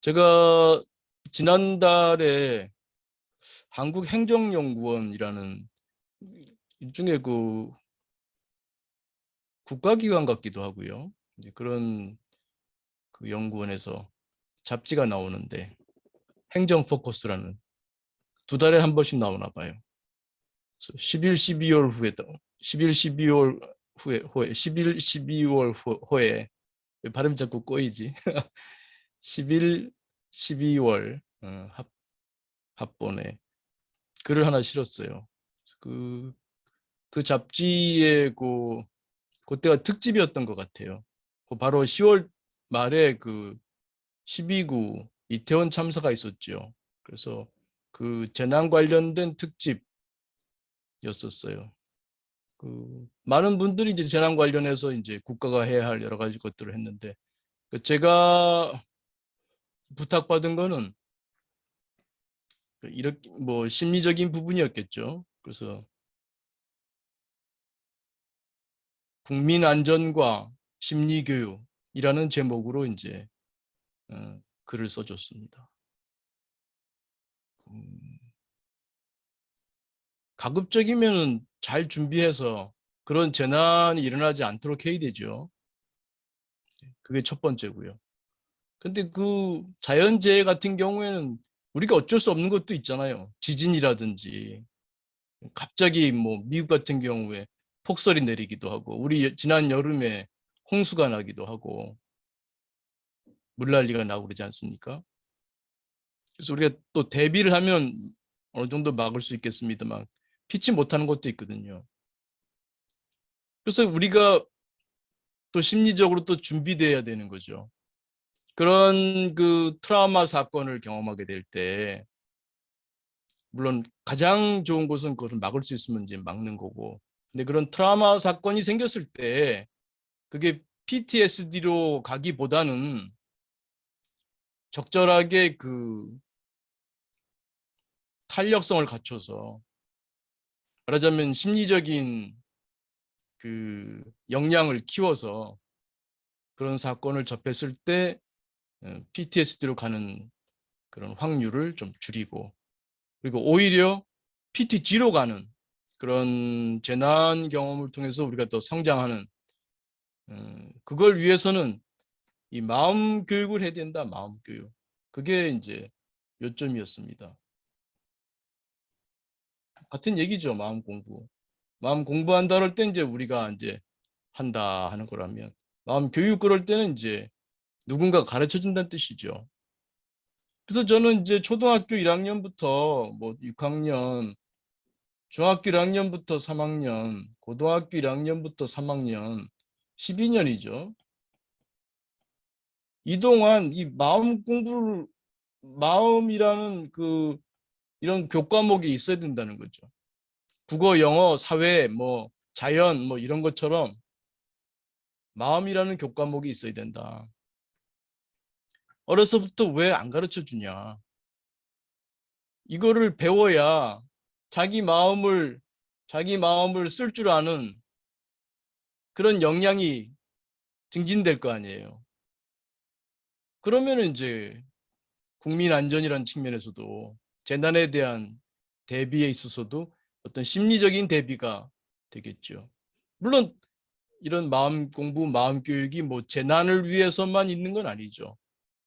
제가 지난달에 한국행정연구원이라는 일종의 그 국가기관 같기도 하고요. 이제 그런 그 연구원에서 잡지가 나오는데 행정 포커스라는 두 달에 한 번씩 나오나 봐요. 그래서 11, 12월 후에 11, 12월 후에 11, 12월 후에 발음이 자꾸 꼬이지. 11, 12월 합본에 글을 하나 실었어요. 그, 그 잡지의 그때가 특집이었던 것 같아요. 바로 10월 말에 그 12구 이태원 참사가 있었죠. 그래서 그 재난 관련된 특집이었었어요. 그 많은 분들이 이제 재난 관련해서 이제 국가가 해야 할 여러 가지 것들을 했는데 그 제가 부탁받은 거는 이렇게 뭐 심리적인 부분이었겠죠. 그래서 국민 안전과 심리 교육이라는 제목으로 이제 글을 써줬습니다. 가급적이면 잘 준비해서 그런 재난이 일어나지 않도록 해야 되죠. 그게 첫 번째고요. 근데 그 자연재해 같은 경우에는 우리가 어쩔 수 없는 것도 있잖아요. 지진이라든지 갑자기 뭐 미국 같은 경우에 폭설이 내리기도 하고 우리 지난 여름에 홍수가 나기도 하고 물난리가 나고 그러지 않습니까? 그래서 우리가 또 대비를 하면 어느 정도 막을 수 있겠습니다만 피치 못하는 것도 있거든요. 그래서 우리가 또 심리적으로 또 준비돼야 되는 거죠. 그런 그 트라우마 사건을 경험하게 될 때 물론 가장 좋은 것은 그것을 막을 수 있으면 이제 막는 거고 근데 그런 트라우마 사건이 생겼을 때 그게 PTSD로 가기보다는 적절하게 그 탄력성을 갖춰서 말하자면 심리적인 그 역량을 키워서 그런 사건을 접했을 때 PTSD로 가는 그런 확률을 좀 줄이고 그리고 오히려 PTG로 가는 그런 재난 경험을 통해서 우리가 더 성장하는 그걸 위해서는 이 마음 교육을 해야 된다. 마음 교육. 그게 이제 요점이었습니다. 같은 얘기죠. 마음 공부. 마음 공부한다 할 때 이제 우리가 이제 한다 하는 거라면 마음 교육 그럴 때는 이제 누군가 가르쳐 준다는 뜻이죠. 그래서 저는 이제 초등학교 1학년부터 뭐 6학년, 중학교 1학년부터 3학년, 고등학교 1학년부터 3학년, 12년이죠. 이동안 이 마음 공부를 마음이라는 그 이런 교과목이 있어야 된다는 거죠. 국어, 영어, 사회, 뭐 자연 뭐 이런 것처럼 마음이라는 교과목이 있어야 된다. 어려서부터 왜 안 가르쳐 주냐? 이거를 배워야 자기 마음을 쓸 줄 아는 그런 역량이 증진될 거 아니에요. 그러면 이제 국민 안전이라는 측면에서도 재난에 대한 대비에 있어서도 어떤 심리적인 대비가 되겠죠. 물론 이런 마음 공부, 마음 교육이 뭐 재난을 위해서만 있는 건 아니죠.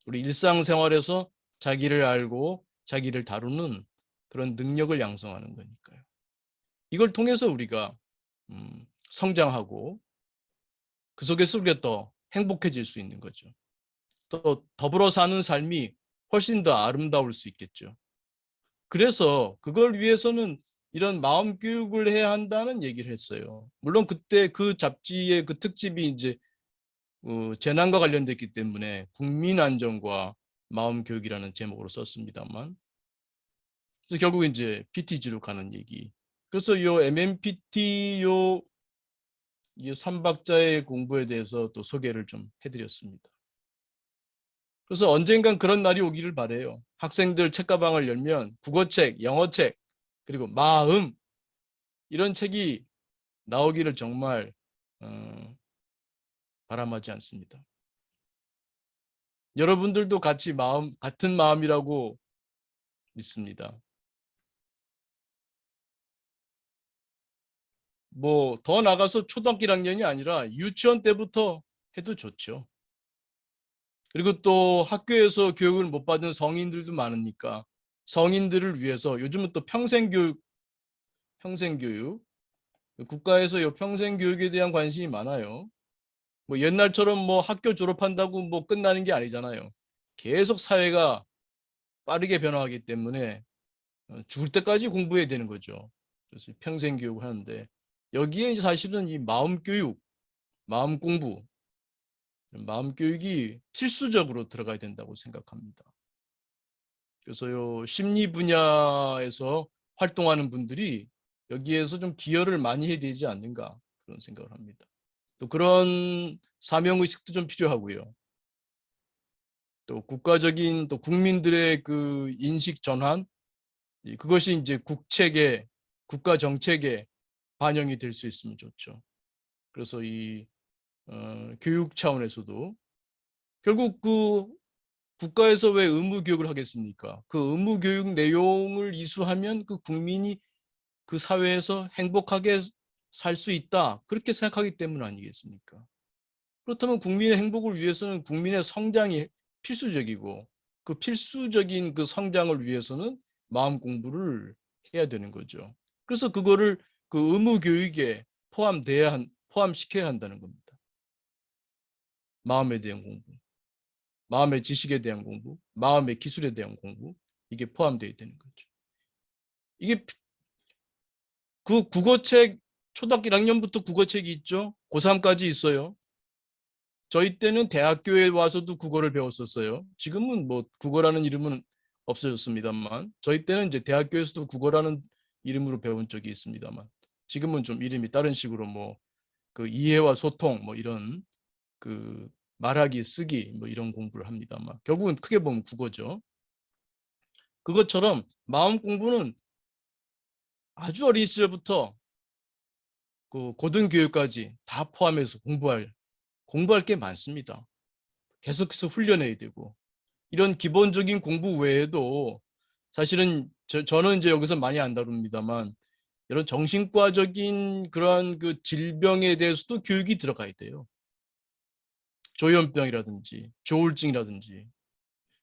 우리 일상생활에서 자기를 알고 자기를 다루는 그런 능력을 양성하는 거니까요. 이걸 통해서 우리가 성장하고 그 속에서 우리가 더 행복해질 수 있는 거죠. 또 더불어 사는 삶이 훨씬 더 아름다울 수 있겠죠. 그래서 그걸 위해서는 이런 마음 교육을 해야 한다는 얘기를 했어요. 물론 그때 그 잡지의 그 특집이 이제 재난과 관련됐기 때문에 국민 안전과 마음 교육이라는 제목으로 썼습니다만 그래서 결국 이제 PTG로 가는 얘기. 그래서 요 MMPT 이 3박자의 공부에 대해서 또 소개를 좀 해드렸습니다. 그래서 언젠간 그런 날이 오기를 바래요. 학생들 책가방을 열면 국어책, 영어책, 그리고 마음 이런 책이 나오기를 정말 바람하지 않습니다. 여러분들도 같은 마음이라고 믿습니다. 뭐 더 나가서 초등학교 1학년이 아니라 유치원 때부터 해도 좋죠. 그리고 또 학교에서 교육을 못 받은 성인들도 많으니까 성인들을 위해서 요즘은 또 평생교육, 국가에서 요 평생교육에 대한 관심이 많아요. 뭐 옛날처럼 뭐 학교 졸업한다고 뭐 끝나는 게 아니잖아요. 계속 사회가 빠르게 변화하기 때문에 죽을 때까지 공부해야 되는 거죠. 그래서 평생교육을 하는데 여기에 이제 사실은 이 마음교육, 마음공부, 마음교육이 필수적으로 들어가야 된다고 생각합니다. 그래서 요 심리 분야에서 활동하는 분들이 여기에서 좀 기여를 많이 해야 되지 않는가 그런 생각을 합니다. 또 그런 사명의식도 좀 필요하고요. 또 국가적인 또 국민들의 그 인식 전환, 그것이 이제 국가 정책에 반영이 될 수 있으면 좋죠. 그래서 이 교육 차원에서도 결국 그 국가에서 왜 의무 교육을 하겠습니까? 그 의무 교육 내용을 이수하면 그 국민이 그 사회에서 행복하게 살 수 있다. 그렇게 생각하기 때문 아니겠습니까? 그렇다면 국민의 행복을 위해서는 국민의 성장이 필수적이고 그 필수적인 그 성장을 위해서는 마음 공부를 해야 되는 거죠. 그래서 그거를 그 의무 교육에 포함시켜야 한다는 겁니다. 마음에 대한 공부, 마음의 지식에 대한 공부, 마음의 기술에 대한 공부 이게 포함되어야 되는 거죠. 이게 그 국어책 초등학교 1학년부터 국어책이 있죠. 고3까지 있어요. 저희 때는 대학교에 와서도 국어를 배웠었어요. 지금은 뭐 국어라는 이름은 없어졌습니다만 저희 때는 이제 대학교에서도 국어라는 이름으로 배운 적이 있습니다만 지금은 좀 이름이 다른 식으로 뭐 그 이해와 소통 뭐 이런 그 말하기 쓰기 뭐 이런 공부를 합니다만 결국은 크게 보면 국어죠. 그것처럼 마음 공부는 아주 어린 시절부터 그 고등교육까지 다 포함해서 공부할 게 많습니다. 계속해서 훈련해야 되고 이런 기본적인 공부 외에도 사실은 저는 이제 여기서 많이 안 다룹니다만 이런 정신과적인 그런 그 질병에 대해서도 교육이 들어가야 돼요. 조현병이라든지 조울증이라든지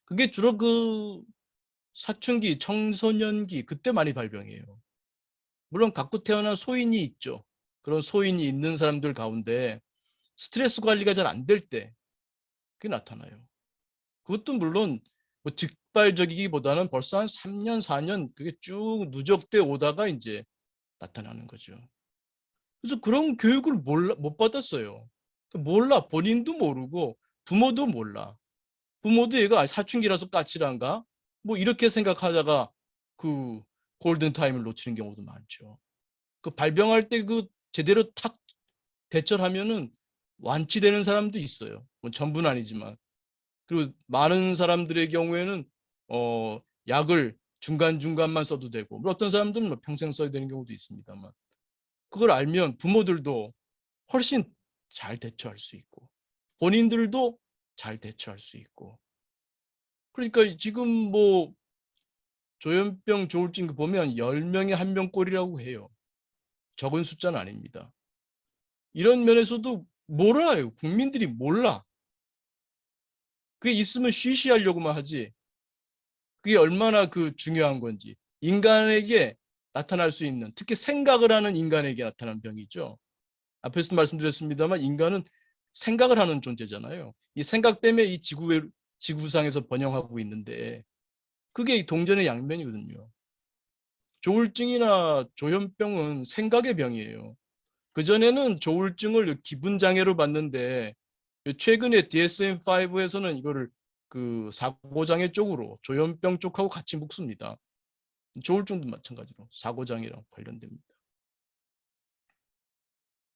그게 주로 그 사춘기, 청소년기 그때 많이 발병해요. 물론 갖고 태어난 소인이 있죠. 그런 소인이 있는 사람들 가운데 스트레스 관리가 잘 안 될 때 그게 나타나요. 그것도 물론 뭐 즉발적이기보다는 벌써 한 3년, 4년 그게 쭉 누적돼 오다가 이제 나타나는 거죠. 그래서 그런 교육을 못 받았어요. 몰라. 본인도 모르고 부모도 몰라. 부모도 얘가 사춘기라서 까칠한가? 뭐 이렇게 생각하다가 그 골든 타임을 놓치는 경우도 많죠. 그 발병할 때 그 제대로 탁 대처하면은 완치되는 사람도 있어요. 뭐 전부는 아니지만. 그리고 많은 사람들의 경우에는 약을 중간중간만 써도 되고 어떤 사람들은 뭐 평생 써야 되는 경우도 있습니다만 그걸 알면 부모들도 훨씬 잘 대처할 수 있고 본인들도 잘 대처할 수 있고 그러니까 지금 뭐 조현병 조울증 보면 10명에 1명꼴이라고 해요. 적은 숫자는 아닙니다. 이런 면에서도 몰라요. 국민들이 몰라. 그게 있으면 쉬쉬하려고만 하지. 그게 얼마나 그 중요한 건지. 인간에게 나타날 수 있는, 특히 생각을 하는 인간에게 나타난 병이죠. 앞에서 말씀드렸습니다만 인간은 생각을 하는 존재잖아요. 이 생각 때문에 이 지구상에서 번영하고 있는데 그게 동전의 양면이거든요. 조울증이나 조현병은 생각의 병이에요. 그전에는 조울증을 기분 장애로 봤는데 최근에 DSM-5에서는 이거를 그 사고장애 쪽으로 조현병 쪽하고 같이 묶습니다. 조울증도 마찬가지로 사고장애랑 관련됩니다.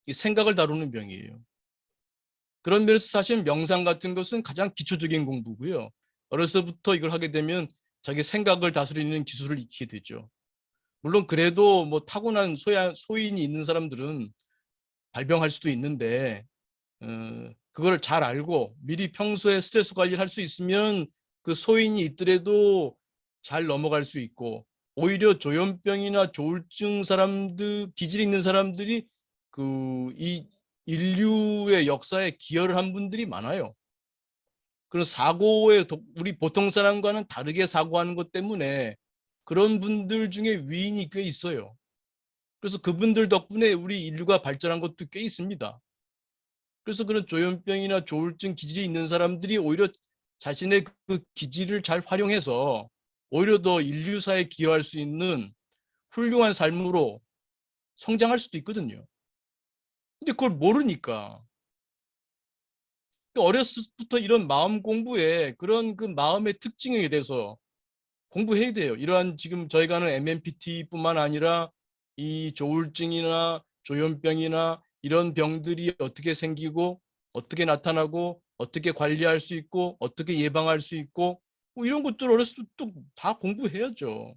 이 생각을 다루는 병이에요. 그런 면에서 사실 명상 같은 것은 가장 기초적인 공부고요. 어려서부터 이걸 하게 되면 자기 생각을 다스리는 기술을 익히게 되죠. 물론 그래도 뭐 타고난 소인이 있는 사람들은 발병할 수도 있는데 그걸 잘 알고 미리 평소에 스트레스 관리를 할 수 있으면 그 소인이 있더라도 잘 넘어갈 수 있고, 오히려 조현병이나 조울증 사람들, 기질이 있는 사람들이 그 이 인류의 역사에 기여를 한 분들이 많아요. 그런 사고에 우리 보통 사람과는 다르게 사고하는 것 때문에 그런 분들 중에 위인이 꽤 있어요. 그래서 그분들 덕분에 우리 인류가 발전한 것도 꽤 있습니다. 그래서 그런 조현병이나 조울증 기질이 있는 사람들이 오히려 자신의 그 기질을 잘 활용해서 오히려 더 인류사에 기여할 수 있는 훌륭한 삶으로 성장할 수도 있거든요. 근데 그걸 모르니까. 어렸을 때부터 이런 마음 공부에 그런 그 마음의 특징에 대해서 공부해야 돼요. 이러한 지금 저희가 하는 MMPT뿐만 아니라 이 조울증이나 조현병이나 이런 병들이 어떻게 생기고 어떻게 나타나고 어떻게 관리할 수 있고 어떻게 예방할 수 있고 뭐 이런 것들 어렸을 때 다 공부해야죠.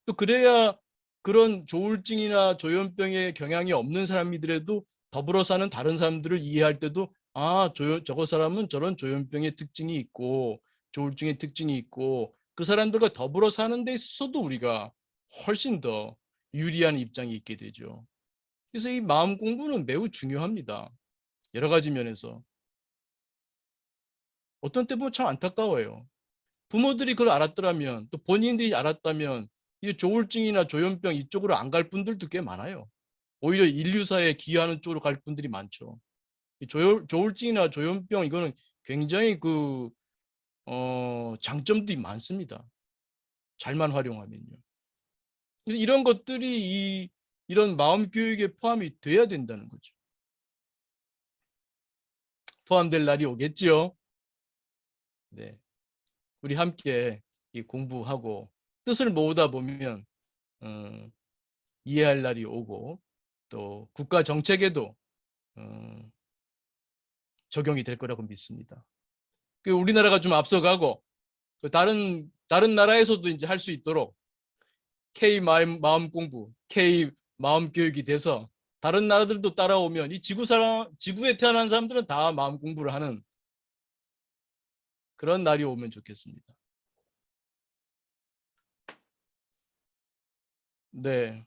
또 그래야 그런 조울증이나 조현병의 경향이 없는 사람이더라도 더불어 사는 다른 사람들을 이해할 때도 저거 사람은 저런 조현병의 특징이 있고 조울증의 특징이 있고 그 사람들과 더불어 사는 데 있어서도 우리가 훨씬 더 유리한 입장이 있게 되죠. 그래서 이 마음 공부는 매우 중요합니다. 여러 가지 면에서. 어떤 때 보면 참 안타까워요. 부모들이 그걸 알았더라면 또 본인들이 알았다면 이 조울증이나 조현병 이쪽으로 안 갈 분들도 꽤 많아요. 오히려 인류사에 기여하는 쪽으로 갈 분들이 많죠. 이 조울증이나 조현병 이거는 굉장히 장점들이 많습니다. 잘만 활용하면요. 그래서 이런 것들이 이런 마음 교육에 포함이 돼야 된다는 거죠. 포함될 날이 오겠지요. 네, 우리 함께 이 공부하고 뜻을 모으다 보면 어, 이해할 날이 오고 또 국가 정책에도 어, 적용이 될 거라고 믿습니다. 그 우리나라가 좀 앞서가고 그 다른 나라에서도 이제 할 수 있도록 K 마음 공부, K 마음 교육이 돼서 다른 나라들도 따라오면 이 지구에 태어난 사람들은 다 마음 공부를 하는 그런 날이 오면 좋겠습니다. 네,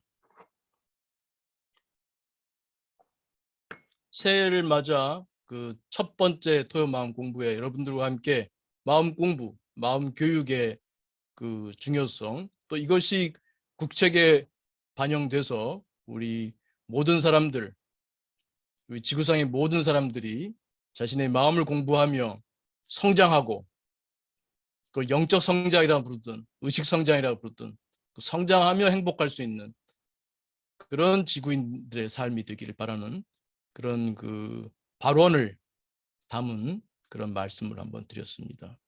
새해를 맞아 그 첫 번째 토요 마음 공부에 여러분들과 함께 마음 공부, 마음 교육의 그 중요성 또 이것이 국책에 반영돼서 우리 모든 사람들, 우리 지구상의 모든 사람들이 자신의 마음을 공부하며 성장하고 그 영적 성장이라 부르든 의식 성장이라 부르든 그 성장하며 행복할 수 있는 그런 지구인들의 삶이 되기를 바라는 그런 그 발언을 담은 그런 말씀을 한번 드렸습니다.